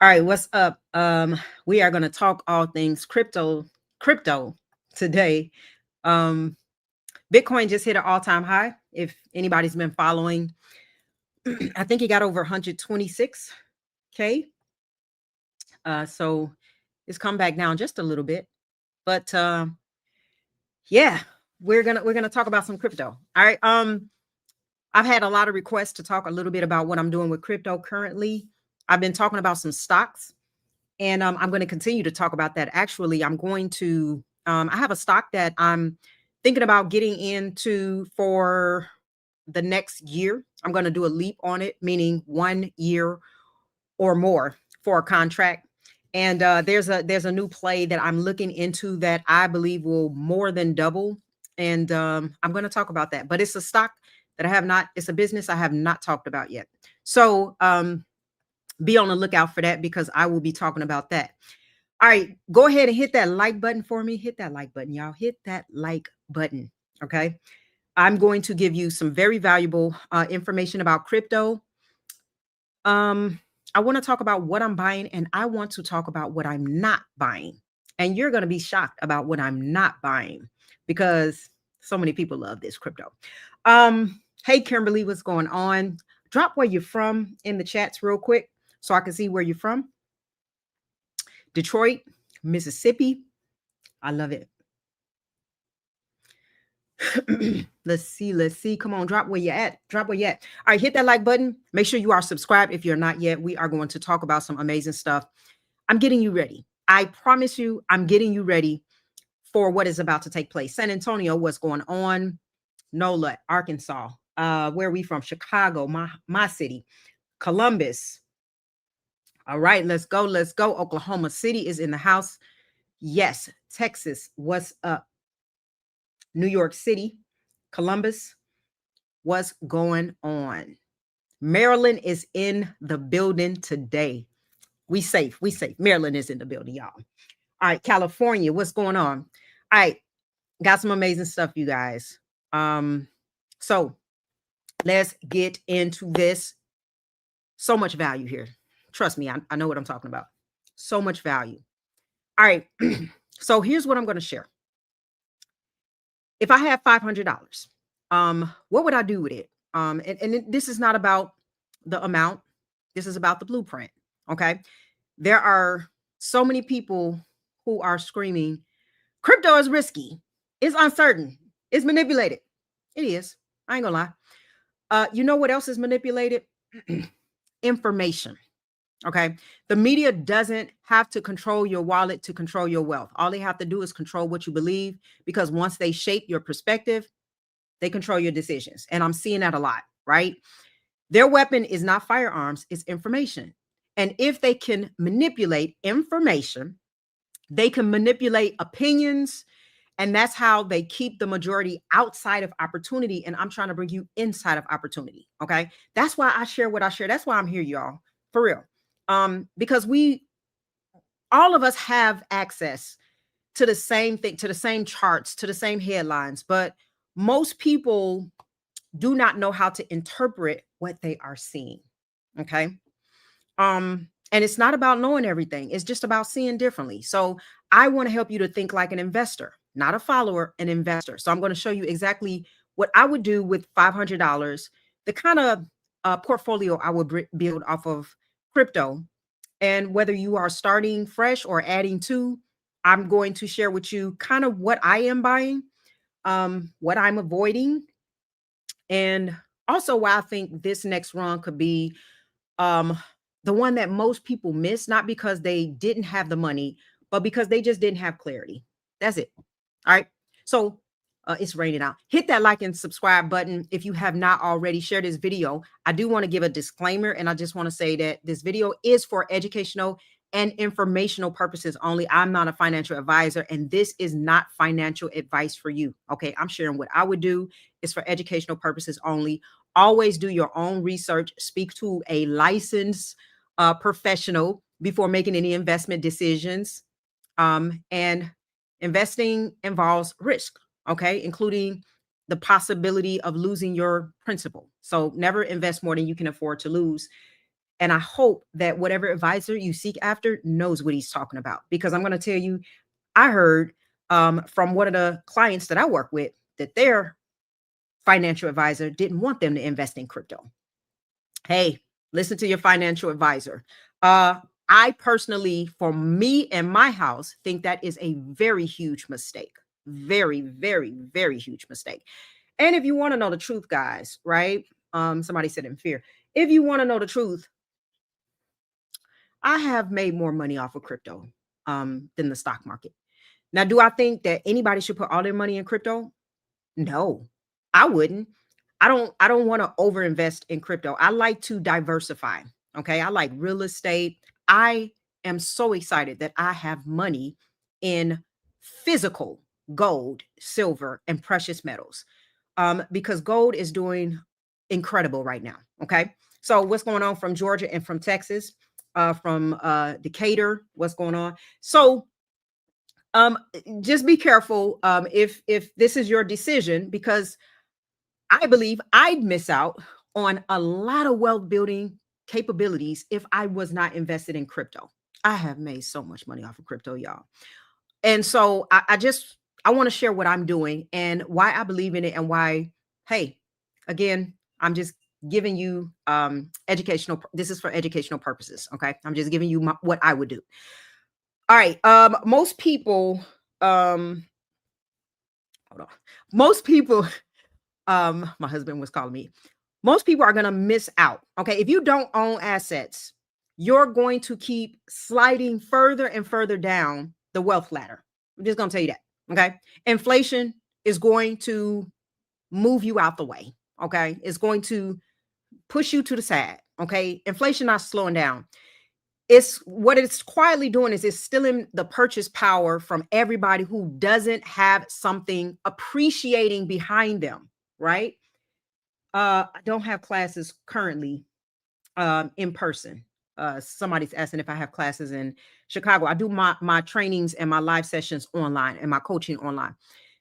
All right, what's up? We are going to talk all things crypto today. Um, Bitcoin just hit an all-time high. If anybody's been following, I think he got over 126K. So it's come back down just a little bit, but yeah, we're gonna talk about some crypto. All right. I've had a lot of requests to talk a little bit about what I'm doing with crypto currently. I've been talking about some stocks. And I'm going to continue to talk about that. Actually, I'm going to, I have a stock that I'm thinking about getting into for the next year. I'm going to do a leap on it, meaning 1 year or more for a contract. And there's a new play that I'm looking into that I believe will more than double. And I'm going to talk about that. But it's a stock that I have not. It's a business I have not talked about yet. So be on the lookout for that because I will be talking about that. All right, go ahead and hit that like button for me. Hit that like button, y'all. Hit that like button. Okay. I'm going to give you some very valuable information about crypto. I want to talk about what I'm buying and I want to talk about what I'm not buying. And you're going to be shocked about what I'm not buying because so many people love this crypto. Hey, Kimberly, what's going on? Drop where you're from in the chats real quick so I can see where you're from. Detroit, Mississippi. I love it. Let's see. Come on, drop where you're at. Drop where you're at. All right, hit that like button. Make sure you are subscribed if you're not yet. We are going to talk about some amazing stuff. I'm getting you ready. I promise you, I'm getting you ready for what is about to take place. San Antonio, what's going on? NOLA, Arkansas. Where are we from? Chicago, my city. Columbus. All right, let's go. Let's go. Oklahoma City is in the house. Yes. Texas, what's up? New York City, Columbus, what's going on? Maryland is in the building today. We safe. Maryland is in the building, y'all. All right, California, what's going on? All right, got some amazing stuff, you guys. So let's get into this. So much value here. Trust me, I know what I'm talking about. So much value. All right, so here's what I'm going to share. If I had $500, what would I do with it? And this is not about the amount. This is about the blueprint. Okay. There are so many people who are screaming, crypto is risky. It's uncertain. It's manipulated. It is. I ain't gonna lie. You know what else is manipulated? Information. Okay. The media doesn't have to control your wallet to control your wealth. All they have to do is control what you believe, because once they shape your perspective, they control your decisions. And I'm seeing that a lot, right? Their weapon is not firearms, it's information. And if they can manipulate information, they can manipulate opinions. And that's how they keep the majority outside of opportunity. And I'm trying to bring you inside of opportunity. Okay. That's why I share what I share. That's why I'm here, y'all. For real. Because all of us have access to the same thing, to the same charts, to the same headlines, but most people do not know how to interpret what they are seeing. Okay. And it's not about knowing everything. It's just about seeing differently. So I want to help you to think like an investor, not a follower, an investor. So I'm going to show you exactly what I would do with $500, the kind of portfolio I would build off of crypto. And whether you are starting fresh or adding to, I'm going to share with you kind of what I am buying, what I'm avoiding, and also why I think this next run could be the one that most people miss, not because they didn't have the money, but because they just didn't have clarity. That's it. All right. So it's raining out. Hit that like and subscribe button if you have not already. Share this video. I do want to give a disclaimer, and I just want to say that this video is for educational and informational purposes only. I'm not a financial advisor, and this is not financial advice for you. Okay. I'm sharing what I would do. It's for educational purposes only. Always do your own research. Speak to a licensed professional before making any investment decisions. And investing involves risk, okay, including the possibility of losing your principal. So never invest more than you can afford to lose. And I hope that whatever advisor you seek after knows what he's talking about, because I'm going to tell you, I heard from one of the clients that I work with that their financial advisor didn't want them to invest in crypto. Hey, listen to your financial advisor. I personally, for me and my house, think that is a very huge mistake. Very, very, very huge mistake. And if you want to know the truth, guys, right? Somebody said in fear. If you want to know the truth, I have made more money off of crypto than the stock market. Now, do I think that anybody should put all their money in crypto? No, I wouldn't. I don't want to overinvest in crypto. I like to diversify. Okay. I like real estate. I am so excited that I have money in physical gold, silver, and precious metals. Because gold is doing incredible right now. Okay. So what's going on from Georgia and from Texas, from Decatur, what's going on? So just be careful if this is your decision, because I believe I'd miss out on a lot of wealth building capabilities if I was not invested in crypto. I have made so much money off of crypto, y'all. And so I want to share what I'm doing and why I believe in it, and why, hey, again, I'm just giving you educational. This is for educational purposes. Okay. I'm just giving you what I would do. All right. Most people, hold on. Most people, my husband was calling me. Most people are going to miss out. Okay. If you don't own assets, you're going to keep sliding further and further down the wealth ladder. I'm just going to tell you that. Okay. Inflation is going to move you out the way. Okay. It's going to push you to the side. Okay. Inflation not slowing down. It's what it's quietly doing is it's stealing the purchase power from everybody who doesn't have something appreciating behind them, right? I don't have classes currently in person. Somebody's asking if I have classes in Chicago. I do my trainings and my live sessions online and my coaching online.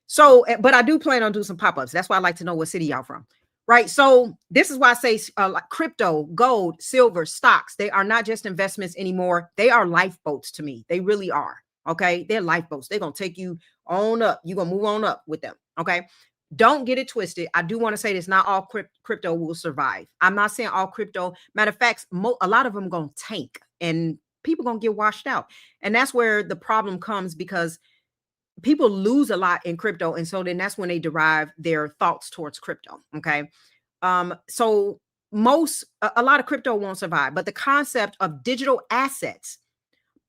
So, but I do plan on doing some pop-ups. That's why I like to know what city y'all from. Right. So this is why I say like crypto, gold, silver, stocks, they are not just investments anymore. They are lifeboats to me. They really are. Okay. They're lifeboats. They're going to take you on up. You're going to move on up with them. Okay. Don't get it twisted. I do want to say this. Not all crypto will survive. I'm not saying all crypto. Matter of fact, a lot of them going to tank and people going to get washed out. And that's where the problem comes, because people lose a lot in crypto. And so then that's when they derive their thoughts towards crypto. Okay. So a lot of crypto won't survive, but the concept of digital assets,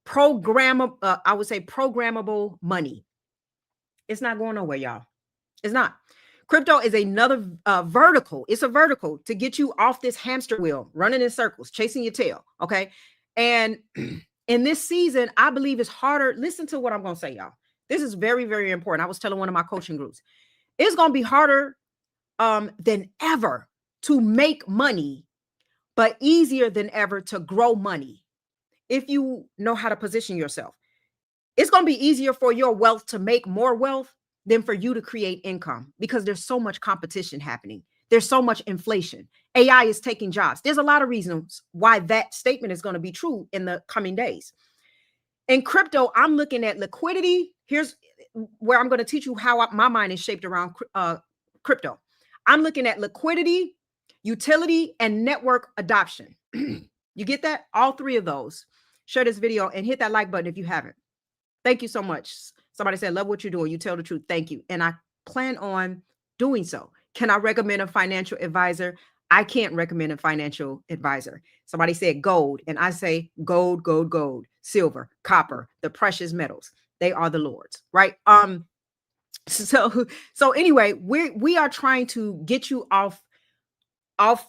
I would say programmable money, it's not going nowhere, y'all. It's not. Crypto is another vertical. It's a vertical to get you off this hamster wheel, running in circles, chasing your tail. Okay. And in this season, I believe it's harder. Listen to what I'm going to say, y'all. This is very, very important. I was telling one of my coaching groups, it's going to be harder than ever to make money, but easier than ever to grow money if you know how to position yourself. It's going to be easier for your wealth to make more wealth than for you to create income, because there's so much competition happening. There's so much inflation. AI is taking jobs. There's a lot of reasons why that statement is going to be true in the coming days. In crypto, I'm looking at liquidity. Here's where I'm going to teach you how my mind is shaped around crypto. I'm looking at liquidity, utility, and network adoption. You get that? All three of those. Share this video and hit that like button if you haven't. Thank you so much. Somebody said, love what you're doing. You tell the truth. Thank you. And I plan on doing so. Can I recommend a financial advisor? I can't recommend a financial advisor. Somebody said gold, and I say gold, gold, gold, silver, copper, the precious metals. They are the Lord's, right? So anyway, we are trying to get you off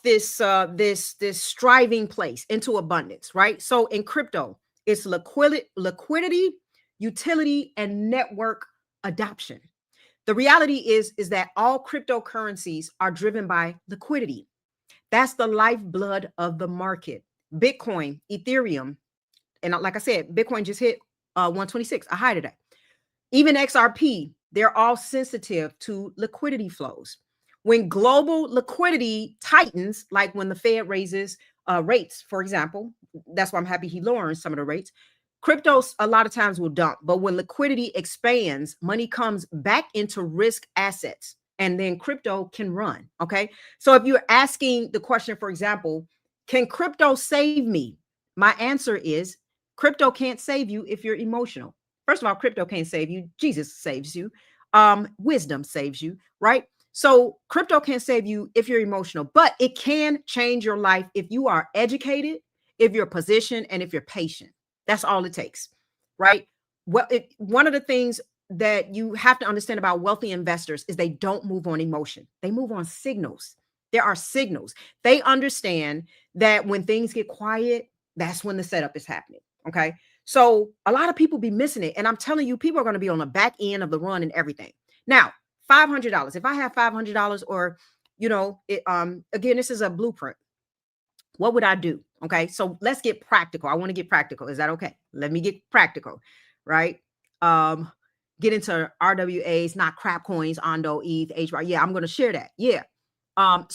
this this striving place into abundance, right? So in crypto, it's liquidity, utility, and network adoption. The reality is that all cryptocurrencies are driven by liquidity. That's the lifeblood of the market. Bitcoin, Ethereum, and like I said, Bitcoin just hit 126, a high today. Even XRP, they're all sensitive to liquidity flows. When global liquidity tightens, like when the Fed raises rates, for example. That's why I'm happy he lowering some of the rates. Cryptos a lot of times will dump, but when liquidity expands, money comes back into risk assets, and then crypto can run. Okay. So if you're asking the question, for example, can crypto save me? My answer is crypto can't save you if you're emotional. First of all, crypto can't save you. Jesus saves you. Wisdom saves you, right? So crypto can't save you if you're emotional, but it can change your life if you are educated, if you're positioned, and if you're patient. That's all it takes, right? One of the things that you have to understand about wealthy investors is they don't move on emotion. They move on signals. There are signals. They understand that when things get quiet, that's when the setup is happening. Okay. So a lot of people be missing it. And I'm telling you, people are going to be on the back end of the run and everything. Now, $500. If I have $500 or, again, this is a blueprint. What would I do? Okay. So let's get practical. I want to get practical. Is that okay? Let me get practical, right? Get into RWAs, not crap coins, Ondo, ETH, HBAR. Yeah, I'm going to share that. Yeah. And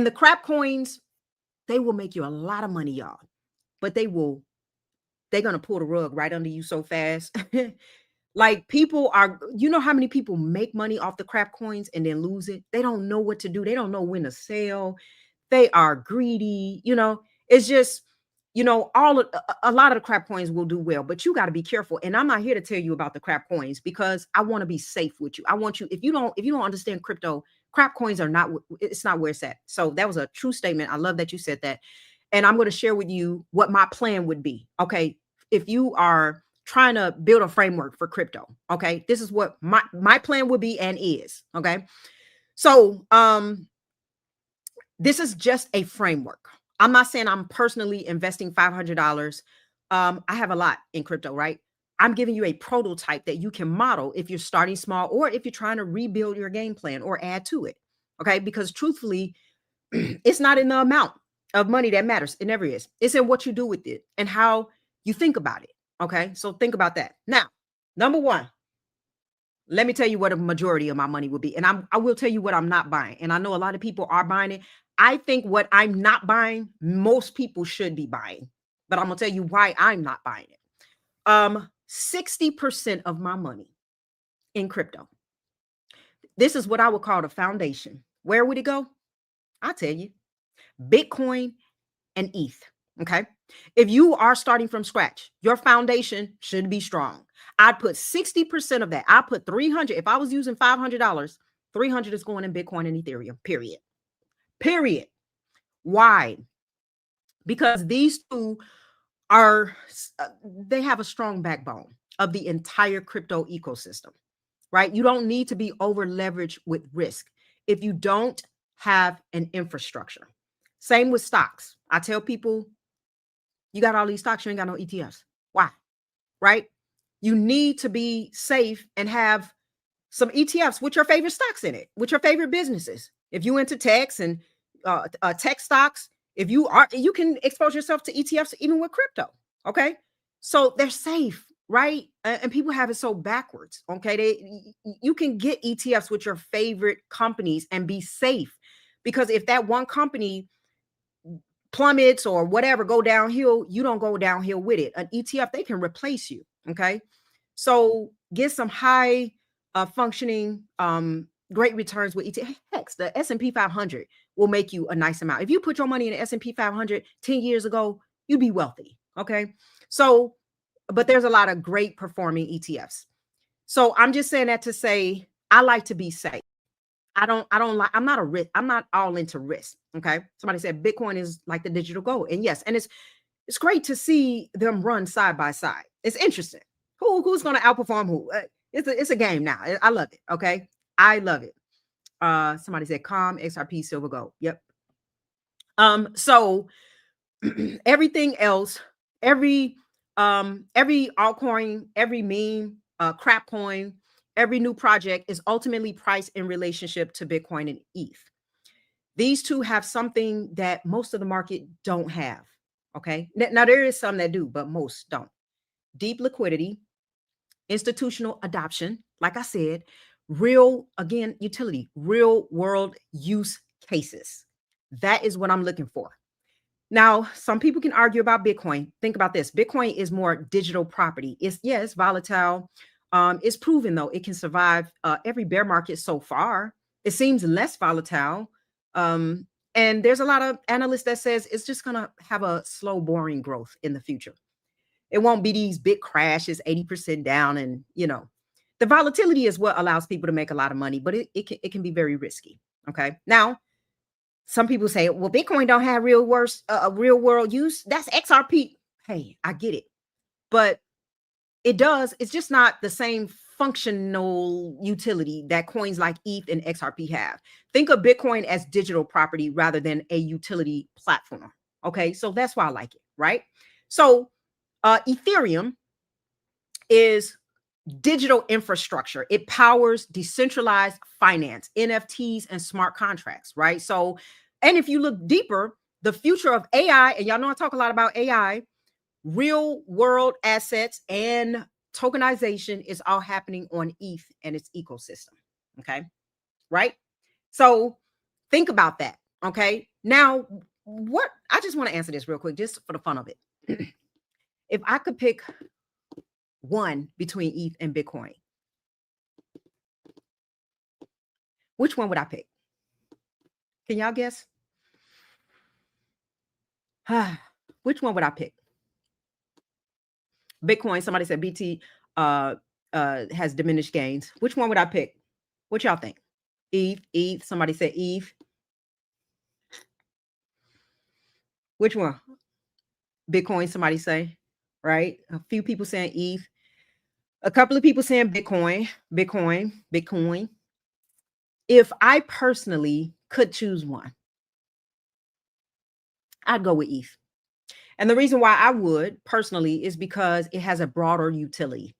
the crap coins, they will make you a lot of money, y'all, but they're going to pull the rug right under you so fast. Like people are, how many people make money off the crap coins and then lose it? They don't know what to do. They don't know when to sell. They are greedy. It's just, a lot of the crap coins will do well, but you got to be careful. And I'm not here to tell you about the crap coins because I want to be safe with you. I want you, if you don't understand crypto, crap coins are not, it's not where it's at. So that was a true statement. I love that you said that. And I'm going to share with you what my plan would be. Okay. If you are trying to build a framework for crypto, okay, this is what my plan would be and is. Okay. So, this is just a framework. I'm not saying I'm personally investing $500. I have a lot in crypto, right? I'm giving you a prototype that you can model if you're starting small or if you're trying to rebuild your game plan or add to it. Okay. Because truthfully, it's not in the amount of money that matters. It never is. It's in what you do with it and how you think about it. Okay. So think about that. Now, number one, let me tell you what a majority of my money will be. And I will tell you what I'm not buying. And I know a lot of people are buying it. I think what I'm not buying, most people should be buying. But I'm going to tell you why I'm not buying it. 60% of my money in crypto. This is what I would call the foundation. Where would it go? I'll tell you. Bitcoin and ETH. Okay. If you are starting from scratch, your foundation should be strong. I'd put 60% of that. I put 300. If I was using $500, 300 is going in Bitcoin and Ethereum, period. Period. Why? Because these two they have a strong backbone of the entire crypto ecosystem, right? You don't need to be over leveraged with risk if you don't have an infrastructure. Same with stocks. I tell people, you got all these stocks, you ain't got no ETFs. Why? Right? You need to be safe and have some ETFs with your favorite stocks in it, with your favorite businesses. If you into techs and tech stocks, if you are, you can expose yourself to ETFs even with crypto. Okay. So they're safe, right? And people have it so backwards. Okay. You can get ETFs with your favorite companies and be safe because if that one company plummets or whatever, go downhill, you don't go downhill with it. An ETF, they can replace you. Okay. So get some high functioning, great returns with ETF. Heck, the S&P 500 will make you a nice amount. If you put your money in the S&P 500 10 years ago, you'd be wealthy. Okay. So, but there's a lot of great performing ETFs. So I'm just saying that to say, I like to be safe. I don't like, I'm not a risk. I'm not all into risk. Okay. Somebody said Bitcoin is like the digital gold. And yes, and it's great to see them run side by side. It's interesting. Who's going to outperform who? It's a game now. I love it. Okay. I love it. Somebody said calm, XRP, silver, gold. Yep. So everything else, every altcoin, every meme, crap coin, every new project is ultimately priced in relationship to Bitcoin and ETH. These two have something that most of the market don't have. Okay. Now there is some that do, but most don't. Deep liquidity, institutional adoption, like I said, real, again, utility, real world use cases. That is what I'm looking for. Now, some people can argue about Bitcoin. Think about this. Bitcoin is more digital property. It's volatile. It's proven though it can survive every bear market so far. It seems less volatile. Um, and there's a lot of analysts that says it's just gonna have a slow, boring growth in the future. It won't be these big crashes, 80% down, and the volatility is what allows people to make a lot of money, but it can be very risky. Okay. Now, some people say, well, Bitcoin don't have real world use. That's XRP. Hey, I get it. But it does. It's just not the same functional utility that coins like ETH and XRP have. Think of Bitcoin as digital property rather than a utility platform. Okay. So that's why I like it. Right. So Ethereum is digital infrastructure. It powers decentralized finance, NFTs, and smart contracts, right? So, and if you look deeper, the future of AI, and y'all know I talk a lot about AI, real world assets and tokenization is all happening on ETH and its ecosystem. Okay. Right. So think about that. Okay. Now, what I just want to answer this real quick, just for the fun of it. If I could pick one between ETH and Bitcoin, which one would I pick? Can y'all guess? Which one would I pick? Bitcoin, somebody said BT has diminished gains. Which one would I pick? What y'all think? ETH, somebody said ETH. Which one? Bitcoin, somebody say, right? A few people saying ETH. A couple of people saying Bitcoin. If I personally could choose one, I'd go with ETH. And the reason why I would personally is because it has a broader utility.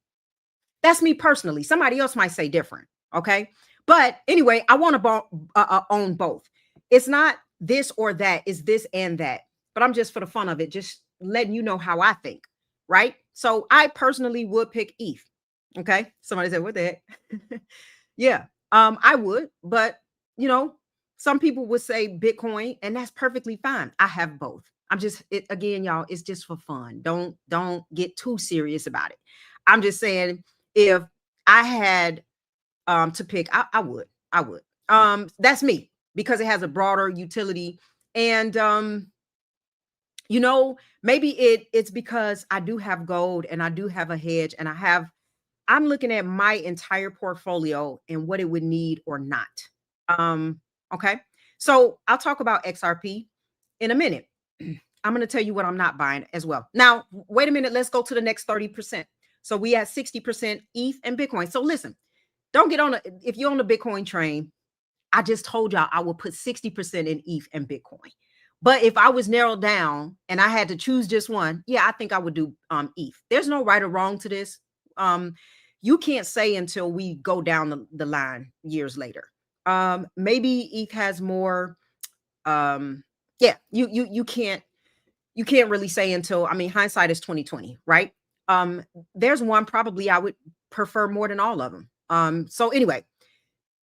That's me personally. Somebody else might say different. Okay. But anyway, I want to own both. It's not this or that, it's this and that. But I'm just for the fun of it, just letting you know how I think. Right. So I personally would pick ETH. Okay. Somebody said, what the heck? Yeah. I would, but some people would say Bitcoin, and that's perfectly fine. I have both. I'm just again, y'all, it's just for fun. Don't get too serious about it. I'm just saying if I had to pick, I would. I would. That's me because it has a broader utility. And maybe it's because I do have gold and I do have a hedge and I'm looking at my entire portfolio and what it would need or not. Okay. So I'll talk about XRP in a minute. I'm going to tell you what I'm not buying as well. Now, wait a minute. Let's go to the next 30%. So we had 60% ETH and Bitcoin. So listen, don't get on if you're on the Bitcoin train, I just told y'all I will put 60% in ETH and Bitcoin. But if I was narrowed down and I had to choose just one, yeah, I think I would do ETH. There's no right or wrong to this. You can't say until we go down the line years later. Maybe ETH has more. Yeah, you can't really say until, I mean, hindsight is 2020, right? There's one probably I would prefer more than all of them. So anyway,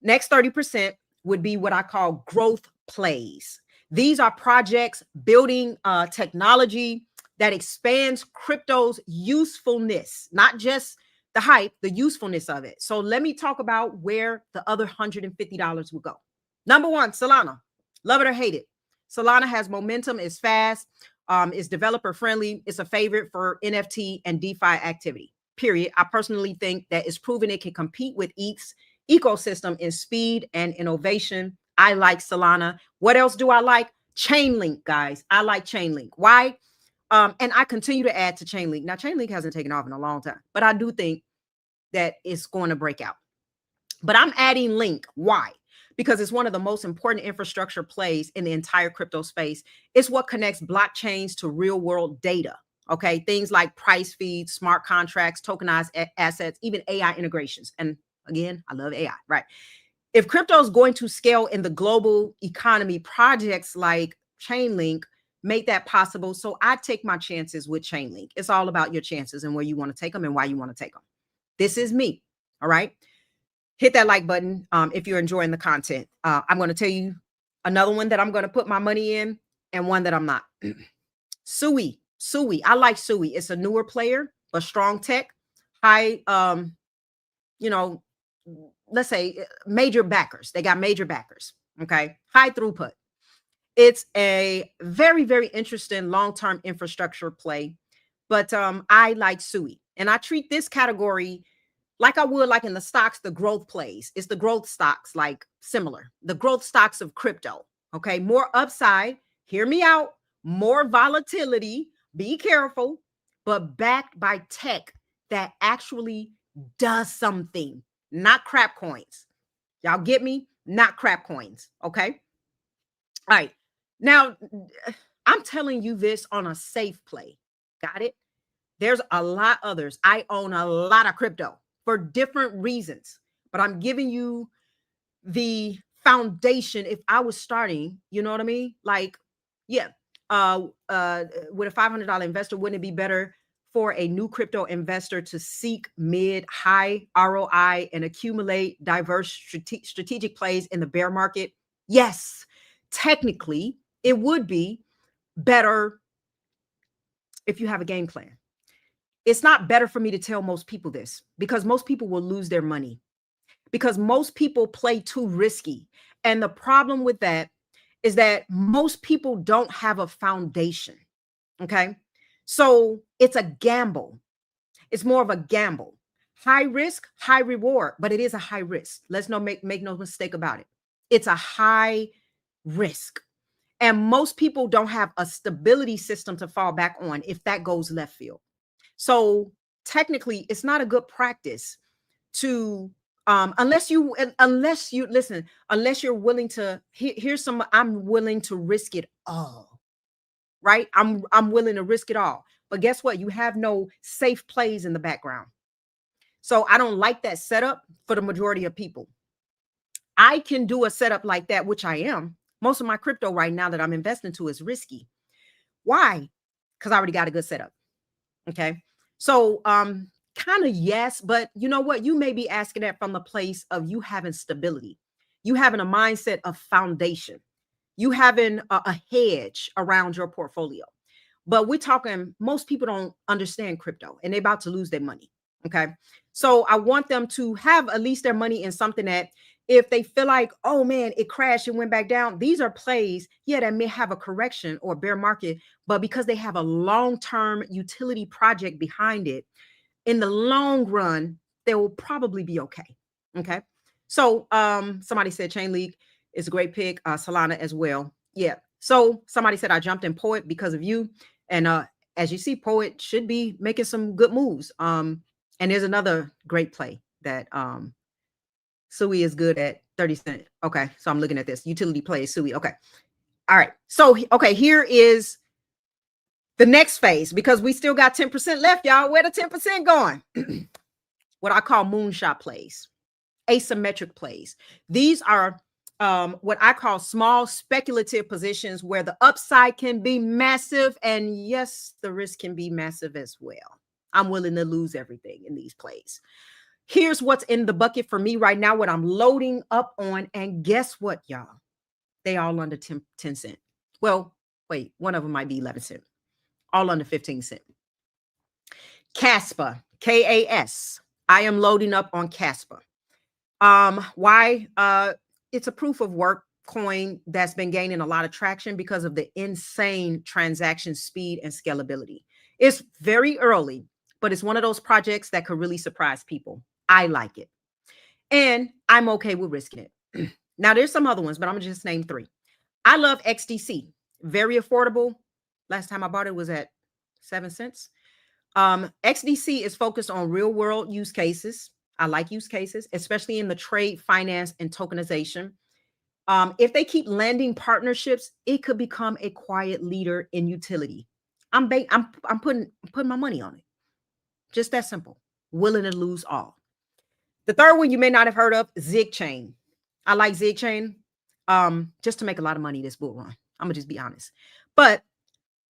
next 30% would be what I call growth plays. These are projects building technology that expands crypto's usefulness, not just the hype, the usefulness of it. So let me talk about where the other $150 will go. Number one, Solana. Love it or hate it. Solana has momentum, is fast, is developer friendly. It's a favorite for NFT and DeFi activity, period. I personally think that it's proven it can compete with ETH's ecosystem in speed and innovation. I like Solana. What else do I like? Chainlink, guys. I like Chainlink. Why? And I continue to add to Chainlink. Now, Chainlink hasn't taken off in a long time, but I do think that it's going to break out. But I'm adding Link. Why? Because it's one of the most important infrastructure plays in the entire crypto space. It's what connects blockchains to real world data. Okay. Things like price feeds, smart contracts, tokenized assets, even AI integrations. And again, I love AI, right? If crypto is going to scale in the global economy, projects like Chainlink make that possible. So I take my chances with Chainlink. It's all about your chances and where you want to take them and why you want to take them. This is me. All right. Hit that like button if you're enjoying the content. I'm going to tell you another one that I'm going to put my money in and one that I'm not. Sui. I like Sui. It's a newer player, but strong tech, high, you know, let's say major backers. They got major backers. Okay. High throughput. It's a very, very interesting long-term infrastructure play. But I like Sui. And I treat this category like I would like in the stocks, the growth plays. It's the growth stocks, like similar. The growth stocks of crypto. Okay. More upside. Hear me out. More volatility. Be careful, but backed by tech that actually does something, not crap coins. Y'all get me? Not crap coins. Okay. All right. Now, I'm telling you this on a safe play. Got it? There's a lot others. I own a lot of crypto for different reasons, but I'm giving you the foundation. If I was starting, you know what I mean? Like, yeah, with a $500 investor, wouldn't it be better for a new crypto investor to seek mid high ROI and accumulate diverse strategic plays in the bear market? Yes, technically it would be better if you have a game plan. It's not better for me to tell most people this because most people will lose their money because most people play too risky. And the problem with that is that most people don't have a foundation. Okay. So it's a gamble. It's more of a gamble. High risk, high reward, but it is a high risk. Let's make no mistake about it. It's a high risk. And most people don't have a stability system to fall back on if that goes left field. So technically, it's not a good practice to unless you listen, unless you're willing to here's some. I'm willing to risk it all, right? I'm willing to risk it all. But guess what? You have no safe plays in the background. So I don't like that setup for the majority of people. I can do a setup like that, which I am. Most of my crypto right now that I'm investing to is risky. Why? Because I already got a good setup. Okay. So kind of yes, but you know what? You may be asking that from the place of you having stability. You having a mindset of foundation. You having a hedge around your portfolio. But we're talking, most people don't understand crypto and they're about to lose their money. Okay. So I want them to have at least their money in something that if they feel like, oh man, it crashed and went back down, these are plays, yeah, that may have a correction or bear market, but because they have a long-term utility project behind it, in the long run, they will probably be okay. Okay. So somebody said Chainlink is a great pick, Solana as well. Yeah. So somebody said I jumped in Poet because of you. And as you see, Poet should be making some good moves. And there's another great play that Sui is good at 30 cents. Okay. So I'm looking at this utility play Sui. Okay. All right. So, okay, here is the next phase because we still got 10% left, y'all. Where the 10% going? What I call moonshot plays, asymmetric plays. These are what I call small speculative positions where the upside can be massive. And yes, the risk can be massive as well. I'm willing to lose everything in these plays. Here's what's in the bucket for me right now, what I'm loading up on. And guess what, y'all? They all under 10 cent. Well, wait, one of them might be 11 cent. All under 15 cent. Caspa, KAS. I am loading up on Caspa. Why? It's a proof of work coin that's been gaining a lot of traction because of the insane transaction speed and scalability. It's very early, but it's one of those projects that could really surprise people. I like it. And I'm okay with risking it. Now, there's some other ones, but I'm going to just name 3. I love XDC. Very affordable. Last time I bought it was at 7 cents. XDC is focused on real world use cases. I like use cases, especially in the trade, finance, and tokenization. If they keep landing partnerships, it could become a quiet leader in utility. I'm putting my money on it. Just that simple. Willing to lose all. The third one you may not have heard of, Zig Chain. I like Zig Chain just to make a lot of money this bull run. I'm gonna just be honest. But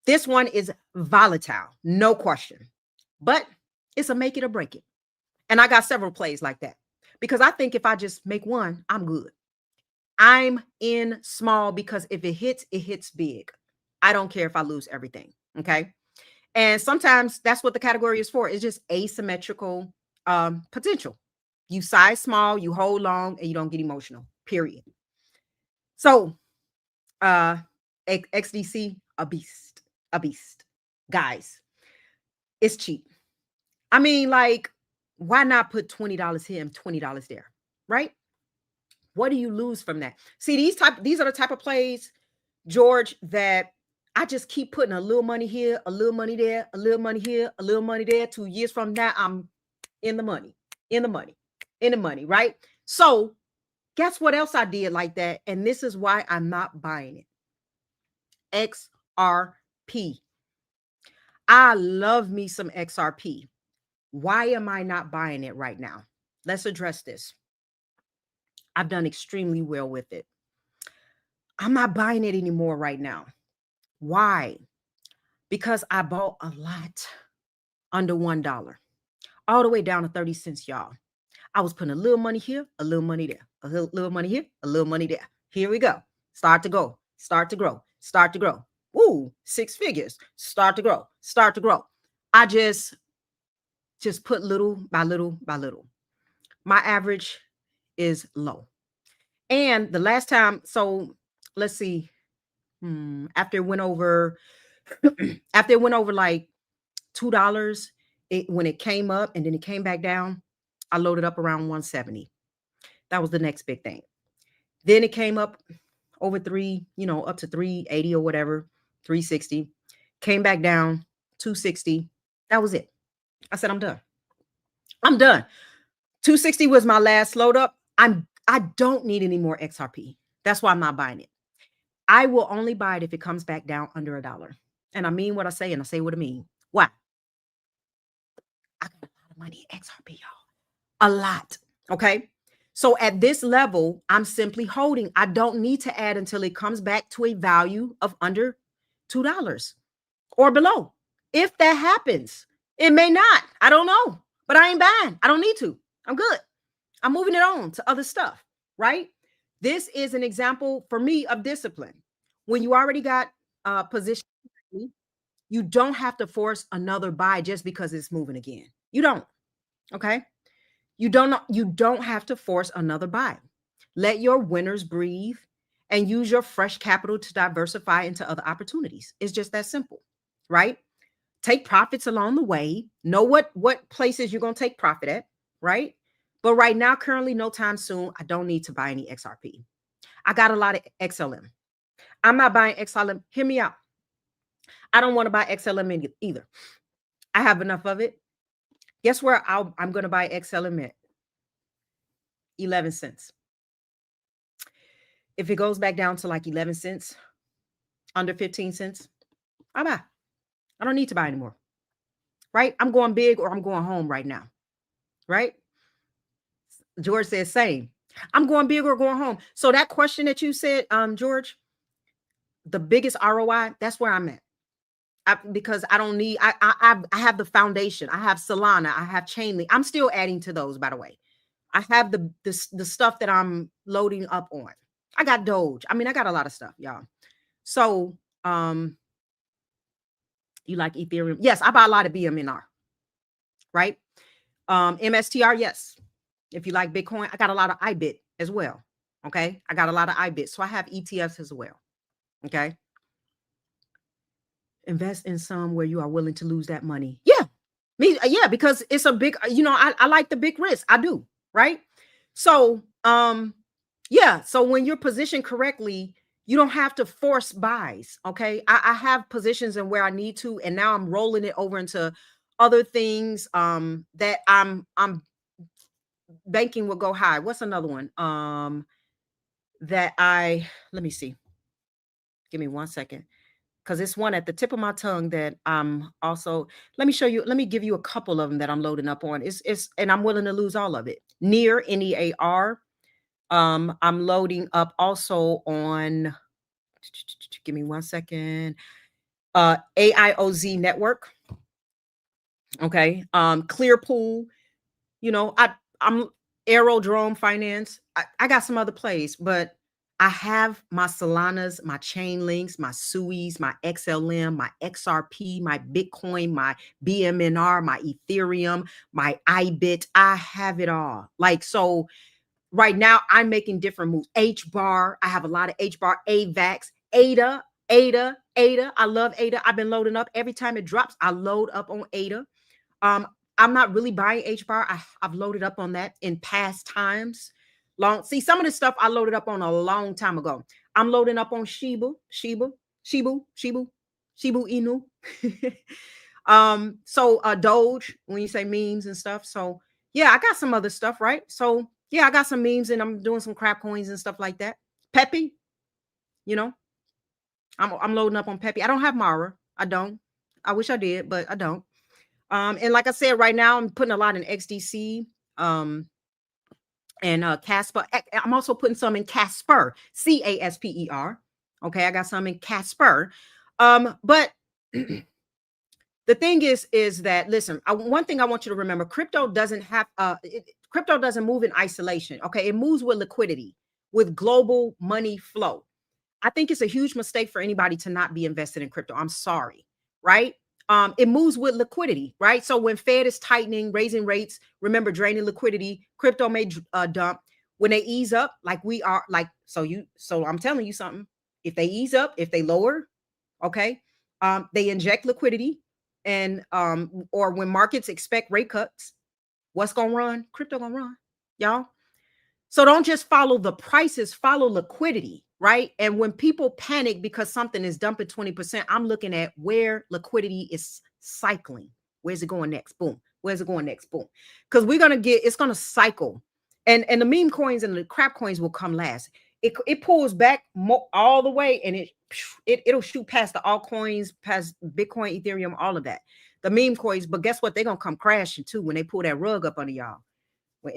this one is volatile, no question. But it's a make it or break it. And I got several plays like that because I think if I just make one, I'm good. I'm in small because if it hits big. I don't care if I lose everything. Okay. And sometimes that's what the category is for. It's just asymmetrical potential. You size small, you hold long, and you don't get emotional, period. So XDC, a beast, a beast. Guys, it's cheap. I mean, like, why not put $20 here and $20 there? Right? What do you lose from that? See, these are the type of plays, George, that I just keep putting a little money here, a little money there, a little money here, a little money there. 2 years from now, I'm in the money, in the money, in the money, right? So guess what else I did like that? And this is why I'm not buying it. XRP. I love me some XRP. Why am I not buying it right now? Let's address this. I've done extremely well with it. I'm not buying it anymore right now. Why? Because I bought a lot under $1, all the way down to 30 cents, y'all. I was putting a little money here, a little money there, a little money here, a little money there. Here we go. Start to go, start to grow, start to grow. Ooh, 6 figures. Start to grow, start to grow. I just put little by little by little. My average is low. And the last time, so let's see, after it went over, after it went over like $2, when it came up and then it came back down, I loaded up around 170. That was the next big thing. Then it came up over up to 380 or whatever, 360. Came back down 260. That was it. I said, I'm done. I'm done. 260 was my last load up. I don't need any more XRP. That's why I'm not buying it. I will only buy it if it comes back down under $1. And I mean what I say, and I say what I mean. Why? I got a lot of money in XRP, y'all. A lot. Okay. So at this level, I'm simply holding. I don't need to add until it comes back to a value of under $2 or below. If that happens, it may not. I don't know, but I ain't buying. I don't need to. I'm good. I'm moving it on to other stuff, right? This is an example for me of discipline. When you already got position, you don't have to force another buy just because it's moving again. You don't. Okay. You don't have to force another buy. Let your winners breathe and use your fresh capital to diversify into other opportunities. It's just that simple, right? Take profits along the way. Know what places you're going to take profit at, right? But right now, currently, no time soon, I don't need to buy any XRP. I got a lot of XLM. I'm not buying XLM. Hear me out. I don't want to buy XLM either. I have enough of it. Guess where I'm going to buy XLM at? 11 cents. If it goes back down to like 11 cents, under 15 cents, I buy. I don't need to buy anymore. Right? I'm going big or I'm going home right now. Right? George says same. I'm going big or going home. So that question that you said, George, the biggest ROI, that's where I'm at. Because I don't need, I have the foundation. I have Solana. I have Chainlink. I'm still adding to those, by the way. I have the stuff that I'm loading up on. I got Doge. I mean, I got a lot of stuff, y'all. So, you like Ethereum? Yes, I buy a lot of BMNR, right? MSTR, yes. If you like Bitcoin, I got a lot of IBIT as well. Okay, I got a lot of IBIT, so I have ETFs as well. Okay, invest in some where you are willing to lose that money. Yeah, yeah, because it's a big. I like the big risk. I do, right? So, yeah. So when you're positioned correctly, you don't have to force buys. Okay, I have positions in where I need to, and now I'm rolling it over into other things. That I'm banking will go high. What's another one? That let me see. Give me 1 second. Because it's one at the tip of my tongue that I'm also, let me give you a couple of them that I'm loading up on. And I'm willing to lose all of it. Near NEAR. I'm loading up also on, give me 1 second. AIOZ network. Okay. Clearpool. I'm Aerodrome Finance. I got some other plays, but I have my Solanas, my chain links, my SUIs, my XLM, my XRP, my Bitcoin, my BMNR, my Ethereum, my IBIT. I have it all. Like, so right now I'm making different moves. H bar. I have a lot of H bar, AVAX, ADA. I love ADA. I've been loading up every time it drops. I load up on ADA. Um, I'm not really buying H bar. I've loaded up on that in past times. See, some of the stuff I loaded up on a long time ago. I'm loading up on Shibu Inu. So Doge, when you say memes and stuff. So yeah, I got some other stuff, right? So yeah, I got some memes and I'm doing some crap coins and stuff like that. Peppy, you know, I'm loading up on Peppy. I don't have Mara. I don't. I wish I did, but I don't. And like I said, right now I'm putting a lot in XDC. And Casper. I'm also putting some in Casper, Casper. Okay, I got some in Casper. But the thing is that, listen, one thing I want you to remember: crypto doesn't have crypto doesn't move in isolation. Okay, it moves with liquidity, with global money flow. I think it's a huge mistake for anybody to not be invested in crypto. I'm sorry, right? It moves with liquidity, right? So when Fed is tightening, raising rates, remember, draining liquidity, crypto may dump. When they ease up, like we are, like, so I'm telling you something. If they ease up, if they lower, okay, they inject liquidity, and or when markets expect rate cuts, what's gonna run? Crypto gonna run, y'all. So don't just follow the prices, follow liquidity, right? And when people panic because something is dumping 20%, I'm looking at where liquidity is cycling. Where's it going next? Boom. Where's it going next? Boom. Because it's going to cycle. And the meme coins and the crap coins will come last. It pulls back all the way, and it'll shoot past the altcoins, past Bitcoin, Ethereum, all of that. The meme coins, but guess what? They're going to come crashing too when they pull that rug up under y'all. When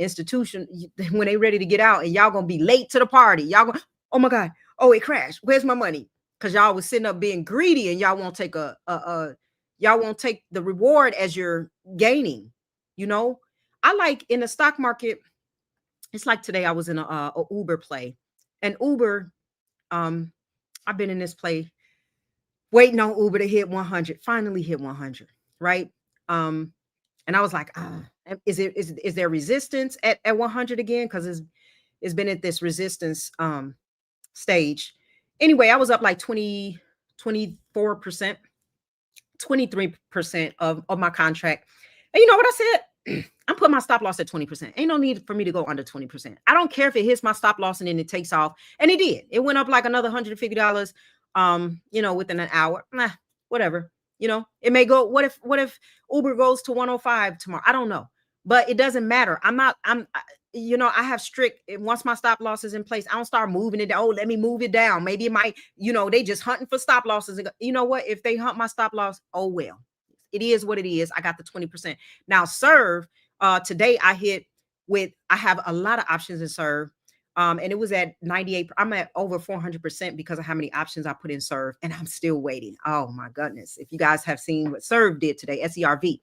when they ready to get out, and y'all gonna be late to the party. Y'all gonna, oh my God, oh, it crashed. Where's my money? Because y'all was sitting up being greedy, and y'all won't take y'all won't take the reward as you're gaining. You know, I like in the stock market. It's like today I was in a Uber play, and Uber, I've been in this play waiting on Uber to hit 100. Finally hit 100, right? And I was like, is there resistance at 100 again? Because it's been at this resistance stage. Anyway, I was up like 24%, 23% of my contract. And you know what I said? I'm putting my stop loss at 20%. Ain't no need for me to go under 20%. I don't care if it hits my stop loss and then it takes off. And it did. It went up like another $150, within an hour. Whatever. It may go. What if Uber goes to 105 tomorrow? I don't know, but it doesn't matter. I have strict, once my stop loss is in place, I don't start moving it. Oh, let me move it down. Maybe it might, they just hunting for stop losses. You know what? If they hunt my stop loss, oh, well, it is what it is. I got the 20%. Now serve, today I have a lot of options in serve. And it was at 98. I'm at over 400% because of how many options I put in serve, and I'm still waiting. Oh my goodness. If you guys have seen what serve did today, SERV.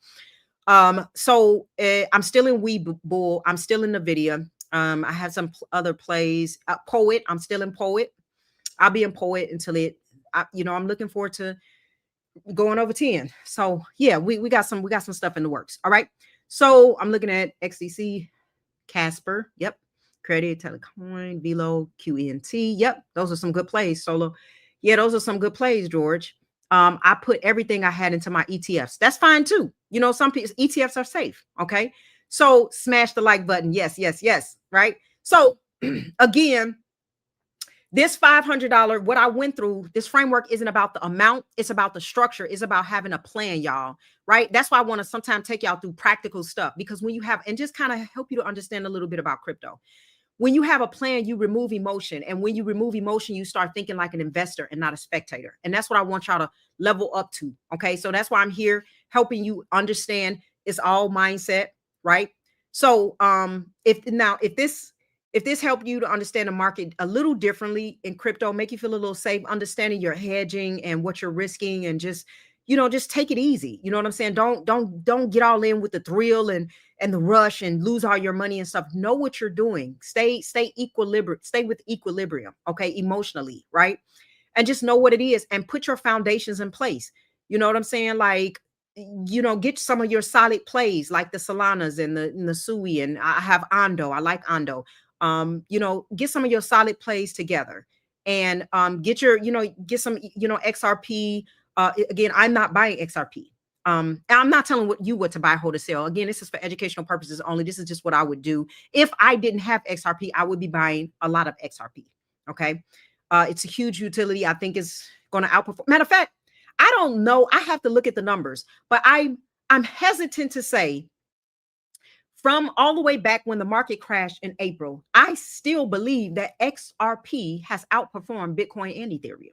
So I'm still in Webull. I'm still in NVIDIA. I have some other plays. Poet. I'm still in Poet. I'll be in Poet until I'm looking forward to going over 10. So yeah, we got some stuff in the works. All right. So I'm looking at XDC, Casper. Yep. Credit, Telecoin, Velo, QENT. Yep, those are some good plays. Solo. Yeah, those are some good plays, George. I put everything I had into my ETFs. That's fine too. Some people, ETFs are safe. Okay. So smash the like button. Yes. Right. So again, this $500, what I went through, this framework isn't about the amount. It's about the structure. It's about having a plan, y'all. Right. That's why I want to sometimes take y'all through practical stuff, because when you have, and just kind of help you to understand a little bit about crypto. When you have a plan, you remove emotion. And when you remove emotion, you start thinking like an investor and not a spectator. And that's what I want y'all to level up to. Okay. So that's why I'm here helping you understand it's all mindset. Right. So if this helped you to understand the market a little differently in crypto, make you feel a little safe, understanding your hedging and what you're risking, and just, just take it easy. You know what I'm saying? Don't get all in with the thrill and the rush and lose all your money and stuff. Know what you're doing. Stay equilibrium. Stay with equilibrium, okay, emotionally, right? And just know what it is and put your foundations in place. You know what I'm saying? Like, get some of your solid plays like the Solanas and the Sui, and I have Ando. I like Ando. Get some of your solid plays together and get some, XRP. Again, I'm not buying XRP. And I'm not telling what to buy, hold, or sell. Again, this is for educational purposes only. This is just what I would do. If I didn't have XRP, I would be buying a lot of XRP. Okay. It's a huge utility. I think it's going to outperform. Matter of fact, I don't know. I have to look at the numbers, but I'm hesitant to say from all the way back when the market crashed in April, I still believe that XRP has outperformed Bitcoin and Ethereum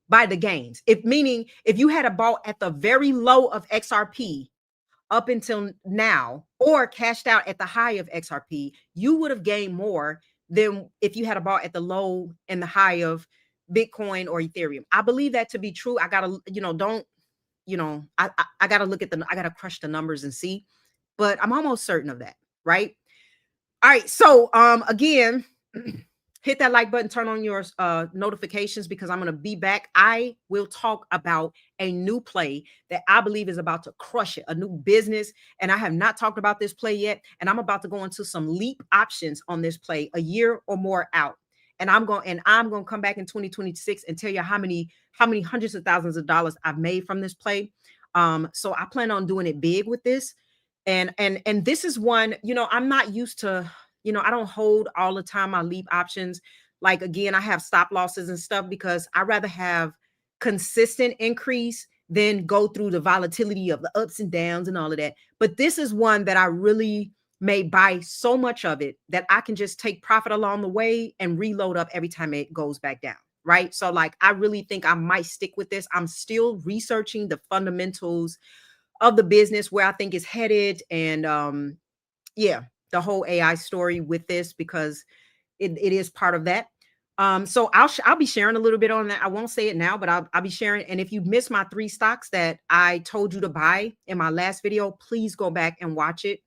by the gains. If you had a bought at the very low of XRP up until now, or cashed out at the high of XRP, you would have gained more than if you had a bought at the low and the high of Bitcoin or Ethereum. I believe that to be true. I gotta, I gotta I gotta crush the numbers and see, but I'm almost certain of that, right? All right. So again, hit that like button, turn on your notifications, because I'm going to be back. I will talk about a new play that I believe is about to crush it, a new business. And I have not talked about this play yet. And I'm about to go into some leap options on this play a year or more out. And I'm going to come back in 2026 and tell you how many hundreds of thousands of dollars I've made from this play. So I plan on doing it big with this. And this is one, I'm not used to, I don't hold all the time my leap options. Like, again, I have stop losses and stuff because I rather have consistent increase than go through the volatility of the ups and downs and all of that. But this is one that I really may buy so much of it that I can just take profit along the way and reload up every time it goes back down. Right. So like, I really think I might stick with this. I'm still researching the fundamentals of the business, where I think it's headed. And the whole AI story with this, because it is part of that. So I'll be sharing a little bit on that. I won't say it now, but I'll be sharing. And if you missed my 3 stocks that I told you to buy in my last video, please go back and watch it,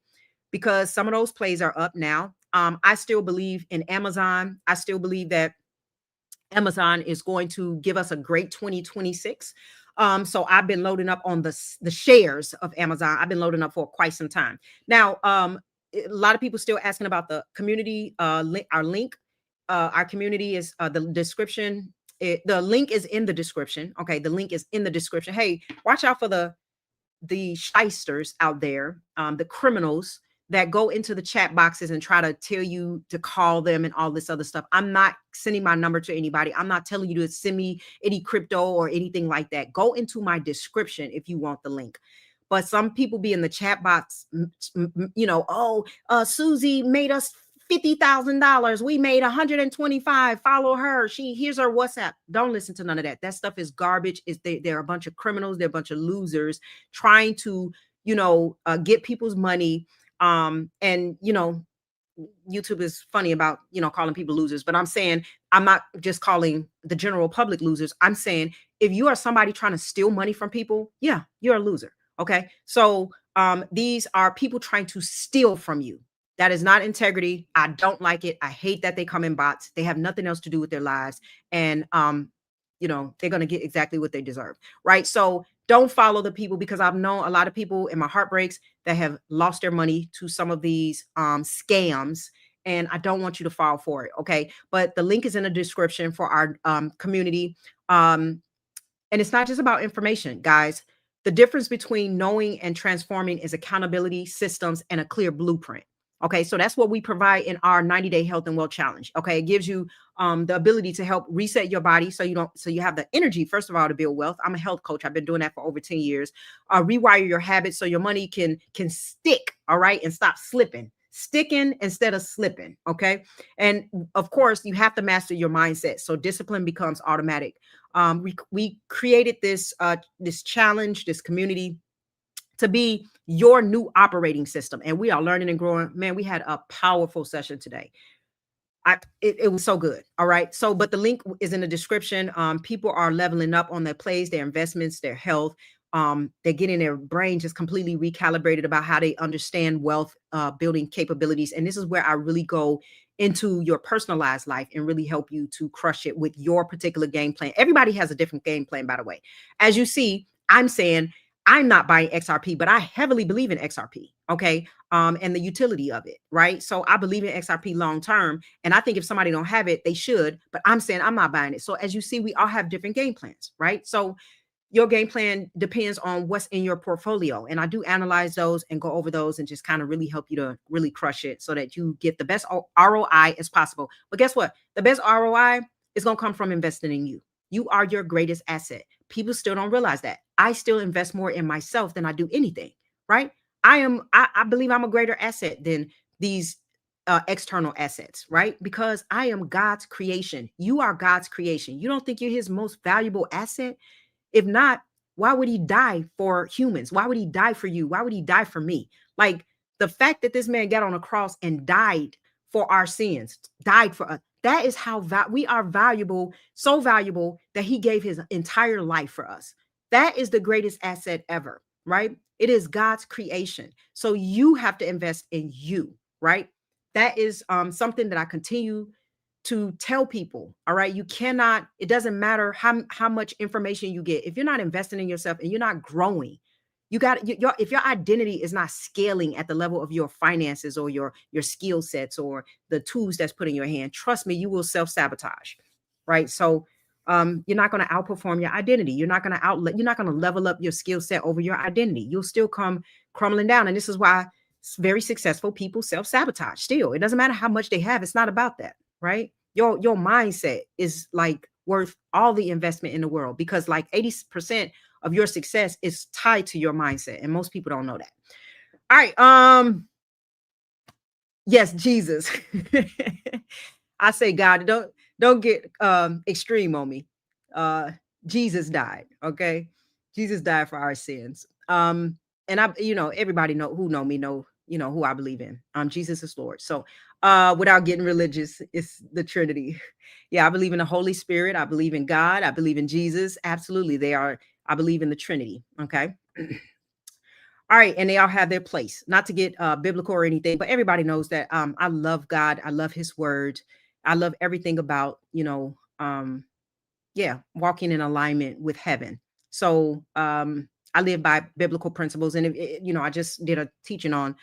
because some of those plays are up now. I still believe in Amazon. I still believe that Amazon is going to give us a great 2026. So I've been loading up on the shares of Amazon. I've been loading up for quite some time. Now, a lot of people still asking about the community, our link. Our community is the description. The link is in the description. Okay, the link is in the description. Hey, watch out for the shysters out there, the criminals that go into the chat boxes and try to tell you to call them and all this other stuff. I'm not sending my number to anybody. I'm not telling you to send me any crypto or anything like that. Go into my description if you want the link. But some people be in the chat box, Susie made us $50,000. We made 125. Follow her. Here's her WhatsApp. Don't listen to none of that. That stuff is garbage. They're a bunch of criminals. They're a bunch of losers trying to, get people's money. YouTube is funny about, calling people losers, but I'm saying, I'm not just calling the general public losers. I'm saying, if you are somebody trying to steal money from people, yeah, you're a loser. Okay. So, these are people trying to steal from you. That is not integrity. I don't like it. I hate that they come in bots. They have nothing else to do with their lives. And, they're going to get exactly what they deserve. Right. So don't follow the people, because I've known a lot of people, and my heart breaks, that have lost their money to some of these scams. And I don't want you to fall for it. Okay. But the link is in the description for our community. And it's not just about information, guys. The difference between knowing and transforming is accountability, systems, and a clear blueprint. Okay, so that's what we provide in our 90-day health and wealth challenge. Okay, it gives you the ability to help reset your body so you have the energy, first of all, to build wealth. I'm a health coach. I've been doing that for over 10 years. Rewire your habits so your money can stick, all right, and stop slipping. Sticking instead of slipping. Okay, and of course, you have to master your mindset so discipline becomes automatic. We created this challenge, this community, to be your new operating system. And we are learning and growing. Man, we had a powerful session today. It was so good. All right. So, but the link is in the description. People are leveling up on their plays, their investments, their health. they're getting their brain just completely recalibrated about how they understand wealth building capabilities. And this is where I really go into your personalized life and really help you to crush it with your particular game plan. Everybody has a different game plan, by the way. As you see, I'm saying I'm not buying XRP, but I heavily believe in XRP. Okay. And the utility of it, right? So I believe in XRP long term. And I think if somebody don't have it, they should. But I'm saying I'm not buying it. So as you see, we all have different game plans, right? So your game plan depends on what's in your portfolio. And I do analyze those and go over those and just kind of really help you to really crush it so that you get the best ROI as possible. But guess what? The best ROI is going to come from investing in you. You are your greatest asset. People still don't realize that. I still invest more in myself than I do anything, right? I believe I'm a greater asset than these external assets, right? Because I am God's creation. You are God's creation. You don't think you're his most valuable asset? If not, why would he die for humans? Why would he die for you? Why would he die for me? Like the fact that this man got on a cross and died for our sins, died for us. That is how we are valuable, so valuable that he gave his entire life for us. That is the greatest asset ever, right? It is God's creation. So you have to invest in you, right? That is something that I continue to tell people. All right. You cannot, it doesn't matter how much information you get. If you're not investing in yourself and you're not growing, you got if your identity is not scaling at the level of your finances or your skill sets or the tools that's put in your hand, trust me, you will self-sabotage. Right. So you're not going to outperform your identity. You're not going to you're not going to level up your skill set over your identity. You'll still come crumbling down. And this is why very successful people self-sabotage still. It doesn't matter how much they have. It's not about that, right? Your mindset is like worth all the investment in the world because like 80% of your success is tied to your mindset. And most people don't know that. All right. Yes, Jesus. I say, God, don't get extreme on me. Jesus died. Okay. Jesus died for our sins. And I, everybody know me, know who I believe in. Jesus is Lord. So without getting religious, it's the Trinity. Yeah, I believe in the Holy Spirit. I believe in God. I believe in Jesus. Absolutely. I believe in the Trinity. Okay. All right, and they all have their place. Not to get biblical or anything, but everybody knows that I love God. I love his word. I love everything about, walking in alignment with heaven. So I live by biblical principles. And, I just did a teaching on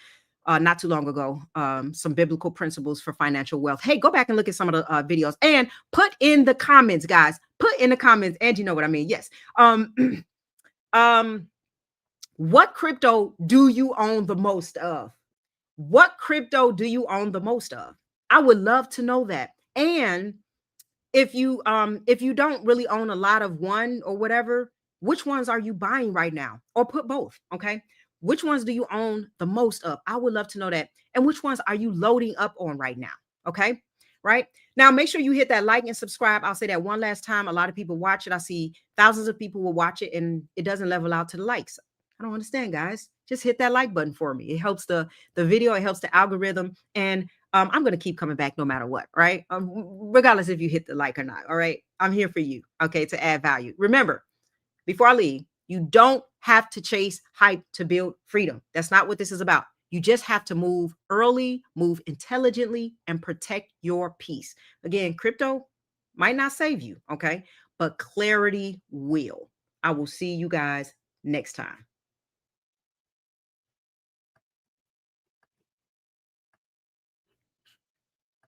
not too long ago, some biblical principles for financial wealth. Hey, go back and look at some of the videos and put in the comments, guys. Put in the comments, and you know what I mean. Yes. What crypto do you own the most of? What crypto do you own the most of? I would love to know that. And if you don't really own a lot of one or whatever, which ones are you buying right now? Or put both, okay? Which ones do you own the most of? I would love to know that. And which ones are you loading up on right now? Okay? Right? Now make sure you hit that like and subscribe. I'll say that one last time. A lot of people watch it. I see thousands of people will watch it and it doesn't level out to the likes. I don't understand, guys. Just hit that like button for me. It helps the video, it helps the algorithm, and I'm going to keep coming back no matter what, right? Regardless if you hit the like or not. All right. I'm here for you. Okay. To add value. Remember, before I leave, you don't have to chase hype to build freedom. That's not what this is about. You just have to move early, move intelligently, and protect your peace. Again, crypto might not save you. Okay. But clarity will. I will see you guys next time.